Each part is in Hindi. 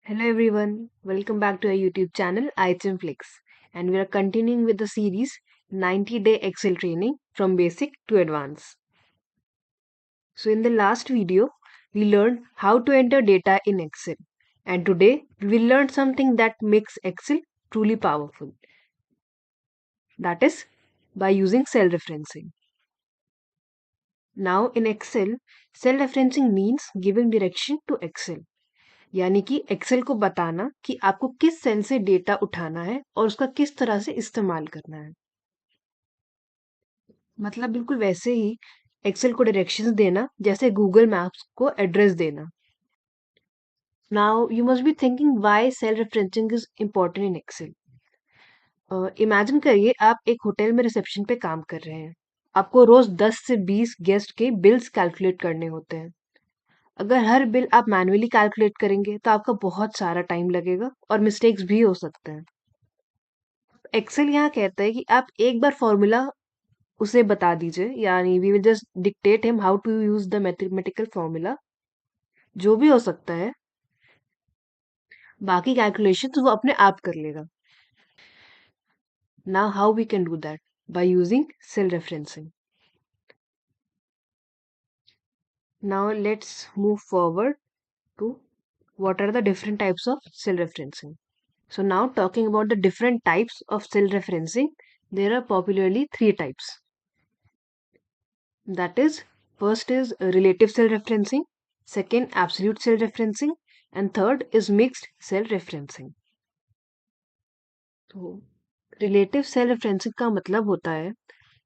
Hello everyone, welcome back to our YouTube channel Flix, and we are continuing with the series 90-day Excel training from basic to advanced. So in the last video, we learned how to enter data in Excel, and today we will learn something that makes Excel truly powerful. That is by using cell referencing. Now in Excel, cell referencing means giving direction to Excel. यानी कि एक्सेल को बताना कि आपको किस सेल से डेटा उठाना है और उसका किस तरह से इस्तेमाल करना है। मतलब बिल्कुल वैसे ही एक्सेल को डायरेक्शंस देना जैसे गूगल मैप्स को एड्रेस देना। Now you must be thinking why cell referencing is important in Excel. Imagine करिए आप एक होटल में रिसेप्शन पे काम कर रहे हैं। आपको रोज 10 से 20 गेस्ट के बिल्स कैलकुलेट करने होते हैं। अगर हर बिल आप मैन्युअली कैलकुलेट करेंगे तो आपका बहुत सारा टाइम लगेगा और मिस्टेक्स भी हो सकते हैं। एक्सेल यहाँ कहता है कि आप एक बार फॉर्मूला उसे बता दीजिए, यानी we will just dictate him how to use the mathematical formula, जो भी हो सकता है। बाकी कैलकुलेशंस वो अपने आप कर लेगा। Now how we can do that by using cell referencing. Now let's move forward to what are the different types of cell referencing. So now talking about the different types of cell referencing, there are popularly three types. That is, first is relative cell referencing, second absolute cell referencing, and third is mixed cell referencing. तो रिलेटिव सेल रेफरेंसिंग का मतलब होता है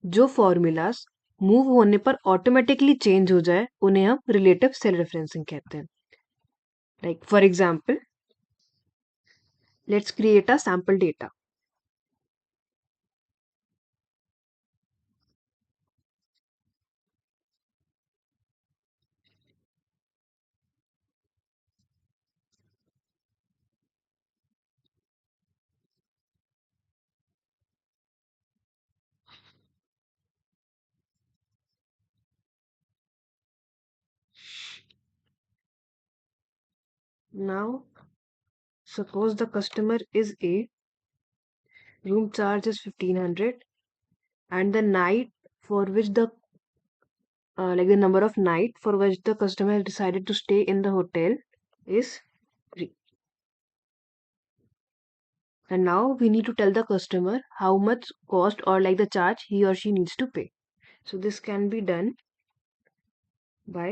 जो फॉर्मूलाज मूव होने पर ऑटोमेटिकली चेंज हो जाए उन्हें हम रिलेटिव सेल रेफरेंसिंग कहते हैं। Like for example, let's create a sample data. Now, suppose the customer is A, room charge is 1500, and the night for which the number of night for which the customer has decided to stay in the hotel is 3. And now we need to tell the customer how much cost or like the charge he or she needs to pay. So this can be done by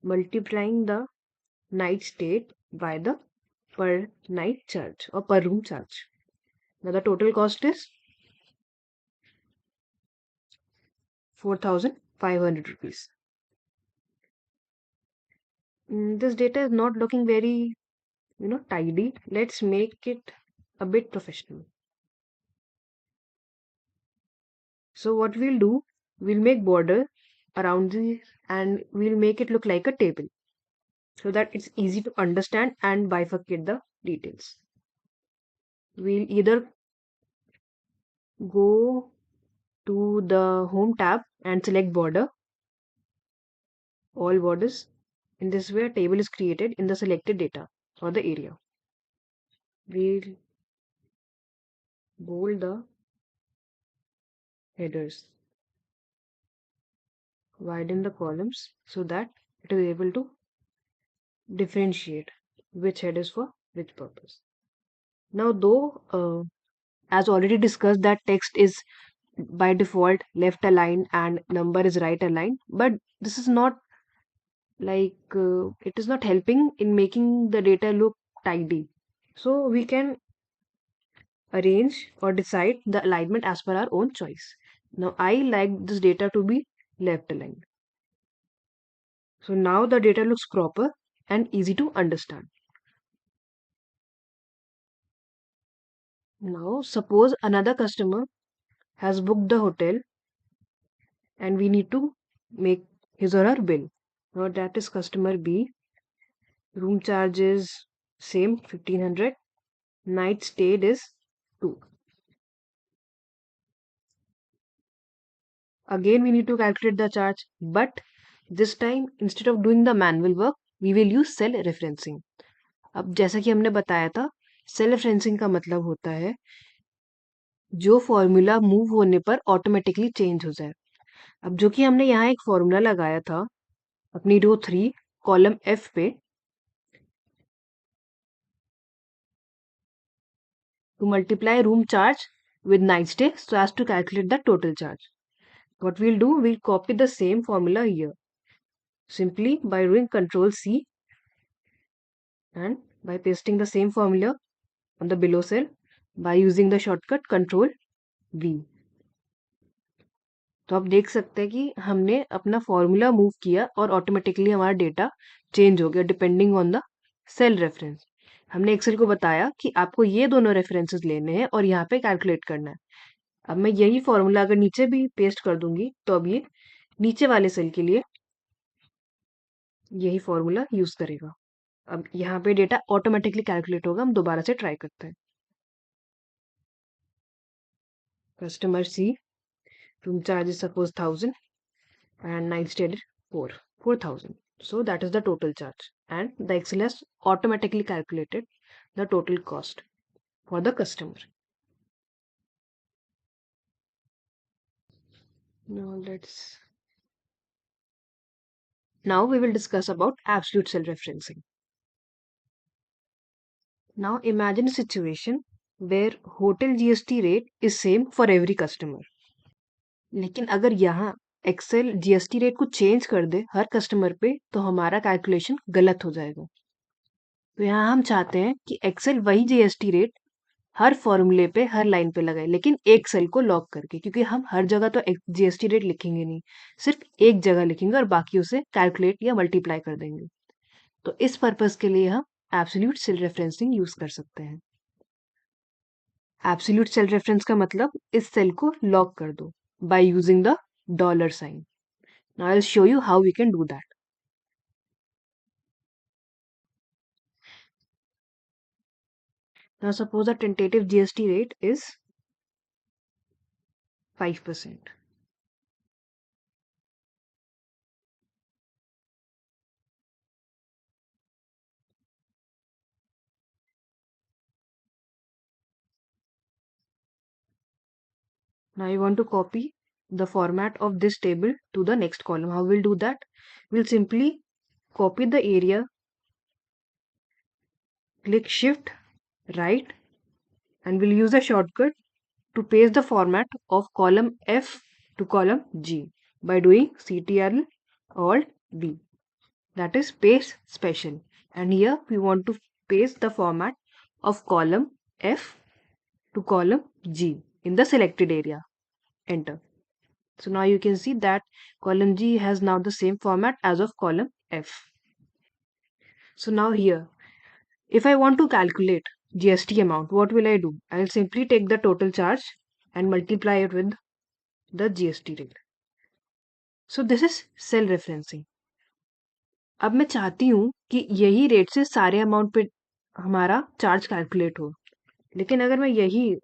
multiplying the night stay by the per night charge or per room charge. Now the total cost is 4,500 rupees. This data is not looking very, tidy. Let's make it a bit professional. So what we'll do, we'll make border around this and we'll make it look like a table so that it's easy to understand and bifurcate the details. We'll either go to the home tab and select border, all borders. In this way, a table is created in the selected data or the area. We'll bold the headers, widen the columns so that it is able to differentiate which head is for which purpose. Now, though, as already discussed, that text is by default left aligned and number is right aligned, but this is not it is not helping in making the data look tidy. So we can arrange or decide the alignment as per our own choice. Now I like this data to be left aligned. So now the data looks proper and easy to understand. Now suppose another customer has booked the hotel and we need to make his or her bill. Now that is customer B. Room charge is same 1500. Night stayed is 2. Again we need to calculate the charge, but this time instead of doing the manual work we will use cell referencing. अब जैसा कि हमने बताया था, सेल रेफरेंसिंग का मतलब होता है जो फॉर्मूला मूव होने पर ऑटोमेटिकली चेंज हो जाए। अब जो कि हमने यहाँ एक फॉर्मूला लगाया था अपनी रो 3 कॉलम एफ पे, to multiply room charge with night stay so as to calculate the total charge. What we'll do, we'll copy the same formula here simply by doing Control C and by pasting the same formula on the below cell by using the shortcut Control V. तो आप देख सकते हैं कि हमने अपना फॉर्मूला मूव किया और ऑटोमेटिकली हमारा डेटा चेंज हो गया depending on the cell reference. हमने एक्सेल को बताया कि आपको ये दोनों रेफरेंसेस लेने हैं और यहाँ पे कैलकुलेट करना है। अब मैं यही फॉर्मूला अगर नीचे भी पेस्ट कर दूंगी तो अब ये नीचे वाले सेल के लिए यही फॉर्मूला यूज करेगा। अब यहाँ पे डेटा ऑटोमेटिकली कैलकुलेट होगा। हम दोबारा से ट्राई करते हैं। Customer see, room charge is suppose 1000 and night stay 4000. So that is the total charge, and the Excel has automatically calculated the total cost for the customer. Now we will discuss about absolute cell referencing. Now imagine a situation where hotel GST rate is same for every customer. लेकिन अगर यहाँ एक्सेल जीएसटी रेट को चेंज कर दे हर कस्टमर पे तो हमारा कैलकुलेशन गलत हो जाएगा। तो यहाँ हम चाहते हैं कि एक्सेल वही जीएसटी रेट हर फॉर्मूले पे हर लाइन पे लगाए, लेकिन एक सेल को लॉक करके, क्योंकि हम हर जगह तो जीएसटी रेट लिखेंगे नहीं, सिर्फ एक जगह लिखेंगे और बाकी उसे कैलकुलेट या मल्टीप्लाई कर देंगे। तो इस पर्पस के लिए हम एब्सोल्यूट सेल रेफरेंसिंग यूज कर सकते हैं। एब्सोल्यूट सेल रेफरेंस का मतलब इस सेल को लॉक कर दो by using the dollar sign. Now I'll show you how we can do that. Now suppose the tentative GST rate is 5%. Now I want to copy the format of this table to the next column. How we'll do that? We'll simply copy the area, click shift right, and we'll use a shortcut to paste the format of column F to column G by doing Ctrl Alt V. That is paste special. And here we want to paste the format of column F to column G in the selected area. Enter. So now you can see that column G has now the same format as of column F. So now here, if I want to calculate GST amount, what will I do? I will simply take the total charge and multiply it with the GST rate. So this is cell referencing. अब मैं चाहती हूँ कि यही रेट से सारे अमाउंट पे हमारा चार्ज कैलकुलेट हो, लेकिन अगर मैं यही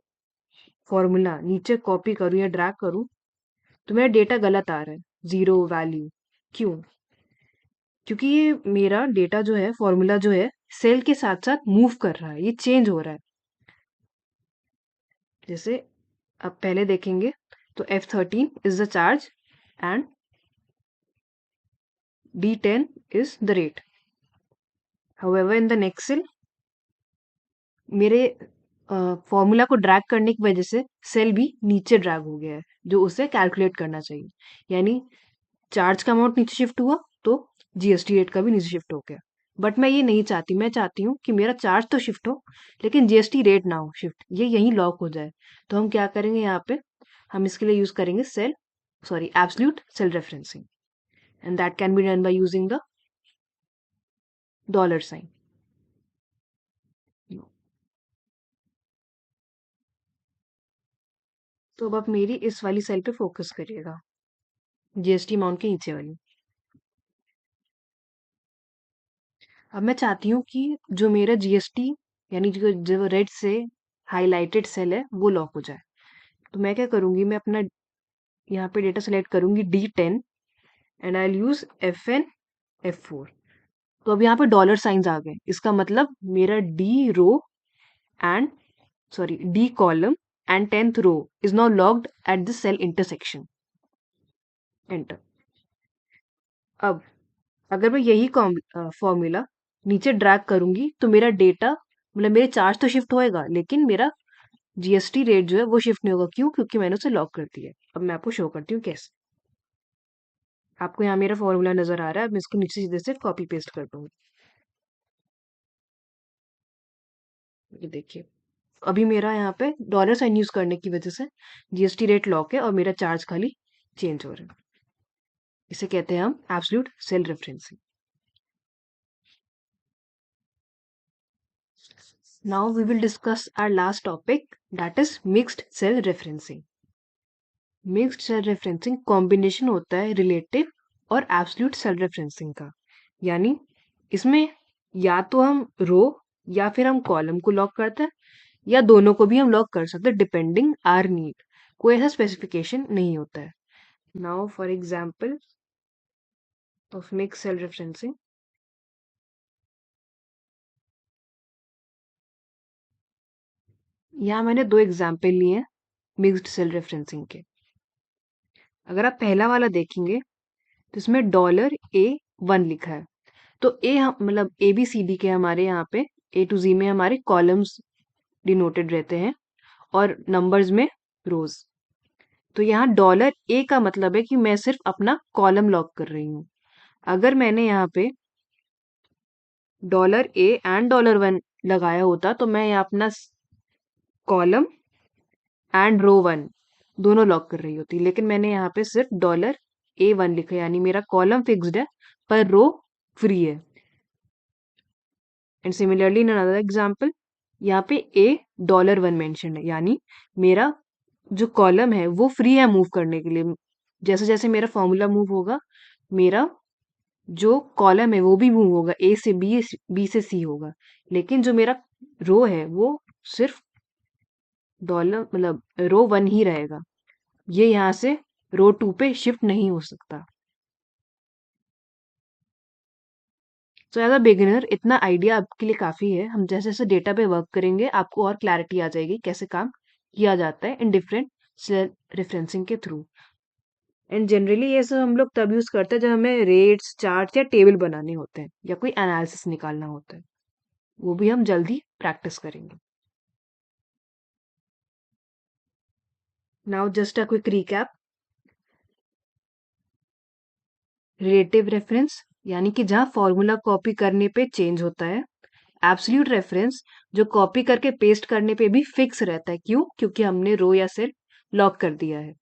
फॉर्मूला नीचे कॉपी करूँ या ड्रैग करूँ तो मेरा डेटा गलत आ रहा है, जीरो वैल्यू। क्यों? क्योंकि ये मेरा डेटा जो है, फॉर्मूला जो है, सेल के साथ साथ मूव कर रहा है, ये चेंज हो रहा है। जैसे अब पहले देखेंगे तो F13 is the charge and D10 is the rate. However in the next cell मेरे फॉर्मूला को ड्रैग करने की वजह से सेल भी नीचे ड्रैग हो गया है, जो उसे कैलकुलेट करना चाहिए। यानी चार्ज का अमाउंट नीचे शिफ्ट हुआ तो जीएसटी रेट का भी नीचे शिफ्ट हो गया। बट मैं ये नहीं चाहती, मैं चाहती हूँ कि मेरा चार्ज तो शिफ्ट हो लेकिन जीएसटी रेट ना हो शिफ्ट, ये यहीं लॉक हो जाए। तो हम क्या करेंगे यहाँ पे, हम इसके लिए यूज करेंगे absolute cell referencing, and that can be done by using the dollar sign. तो अब आप मेरी इस वाली सेल पे फोकस करिएगा, जीएसटी अमाउंट के नीचे वाली। अब मैं चाहती हूँ कि जो मेरा जीएसटी यानी जो रेड से हाईलाइटेड सेल है वो लॉक हो जाए। तो मैं क्या करूँगी, मैं अपना यहाँ पे डेटा सेलेक्ट करूँगी D10 and I will use FN F4। तो अब यहाँ पे डॉलर साइंस आ गए, इसका मतलब मेरा D row and D column and 10th row is now locked at the cell intersection. Enter. अब अगर मैं यही फॉर्मूला नीचे ड्रैग करूंगी तो मेरा डेटा मतलब मेरे चार्ज तो शिफ्ट होएगा, लेकिन मेरा जीएसटी रेट जो है वो शिफ्ट नहीं होगा। क्यों? क्योंकि मैंने उसे लॉक कर दिया है। अब मैं आपको शो करती हूँ कैसे। आपको यहाँ मेरा फॉर्मूला नजर आ रहा है, मैं इसको नीचे सीधे से कॉपी पेस्ट कर दूंगी। ये देखिए, अभी मेरा यहाँ पे डॉलर साइन यूज करने की वजह से जीएसटी रेट लॉक है और मेरा चार्ज खाली चेंज हो रहा है। इसे कहते हैं हम absolute cell referencing. Now we will discuss our last topic, that is mixed cell referencing. Mixed cell referencing combination होता है रिलेटिव और एब्सोल्यूट सेल रेफरेंसिंग का। यानी इसमें या तो हम रो या फिर हम कॉलम को लॉक करते हैं, या दोनों को भी हम लॉक कर सकते हैं डिपेंडिंग आर नीड। कोई ऐसा स्पेसिफिकेशन नहीं होता है। Now for example of mix cell referencing, यहाँ मैंने दो एग्जाम्पल लिए हैं मिक्स्ड सेल रेफरेंसिंग के। अगर आप पहला वाला देखेंगे तो इसमें $A1 लिखा है। तो ए हम मतलब ए बी सी डी के हमारे यहाँ पे ए टू जी में हमारे कॉलम्स डिनोटेड रहते हैं और नंबर्स में रोज। तो यहाँ $A का मतलब है कि मैं सिर्फ अपना कॉलम लॉक कर रही हूँ। अगर मैंने यहाँ पे $A एंड $1 लगाया होता तो मैं यहाँ अपना कॉलम एंड रो 1 दोनों लॉक कर रही होती, लेकिन मैंने यहाँ पे सिर्फ $A1 लिखा है, यानी मेरा कॉलम फिक्स्ड है पर रो फ्री है। And similarly in another example, यहाँ पे $1 मेंशन्ड है, यानी मेरा जो कॉलम है वो फ्री है मूव करने के लिए। जैसे जैसे मेरा फॉर्मूला मूव होगा, मेरा जो कॉलम है वो भी मूव होगा, ए से बी, बी से सी होगा, लेकिन जो मेरा रो है वो सिर्फ डॉलर मतलब रो 1 ही रहेगा। ये यहाँ से रो 2 पे शिफ्ट नहीं हो सकता। तो एज अ बिगिनर इतना आइडिया आपके लिए काफ़ी है। हम जैसे जैसे डेटा पे वर्क करेंगे आपको और क्लैरिटी आ जाएगी कैसे काम किया जाता है इन डिफरेंट सेल रेफरेंसिंग के थ्रू। एंड जनरली ये सब हम लोग तब यूज़ करते हैं जब हमें रेट्स, चार्ट्स या टेबल बनाने होते हैं या कोई एनालिसिस निकालना होता है। वो भी हम जल्द ही प्रैक्टिस करेंगे। Now just a quick recap. Relative reference यानी कि जहाँ फॉर्मूला कॉपी करने पे चेंज होता है। एब्सोल्यूट रेफरेंस जो कॉपी करके पेस्ट करने पे भी फिक्स रहता है। क्यों? क्योंकि हमने रो या सेल लॉक कर दिया है।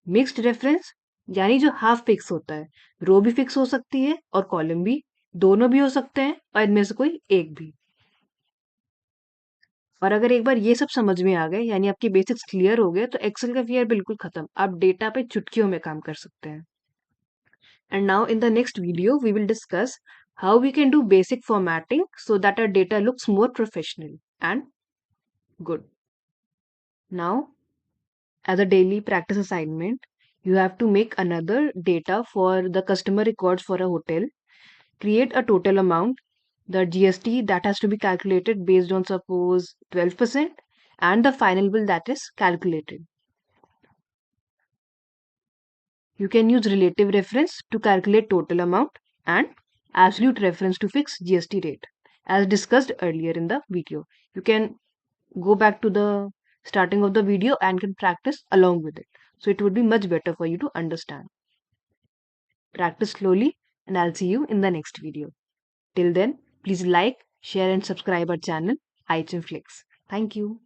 मिक्स्ड रेफरेंस यानी जो हाफ फिक्स होता है, रो भी फिक्स हो सकती है और कॉलम भी, दोनों भी हो सकते हैं और इनमें से कोई एक भी। और अगर एक बार ये सब समझ में आ गए यानी आपके बेसिक्स क्लियर हो गए तो एक्सेल का फियर बिल्कुल खत्म। आप डेटा पे चुटकियों में काम कर सकते हैं। And now in the next video, we will discuss how we can do basic formatting so that our data looks more professional and good. Now, as a daily practice assignment, you have to make another data for the customer records for a hotel. Create a total amount, the GST that has to be calculated based on suppose 12%, and the final bill that is calculated. You can use relative reference to calculate total amount and absolute reference to fix GST rate as discussed earlier in the video. You can go back to the starting of the video and can practice along with it. So it would be much better for you to understand. Practice slowly and I'll see you in the next video. Till then, please like, share and subscribe our channel, iChimFlix. Thank you.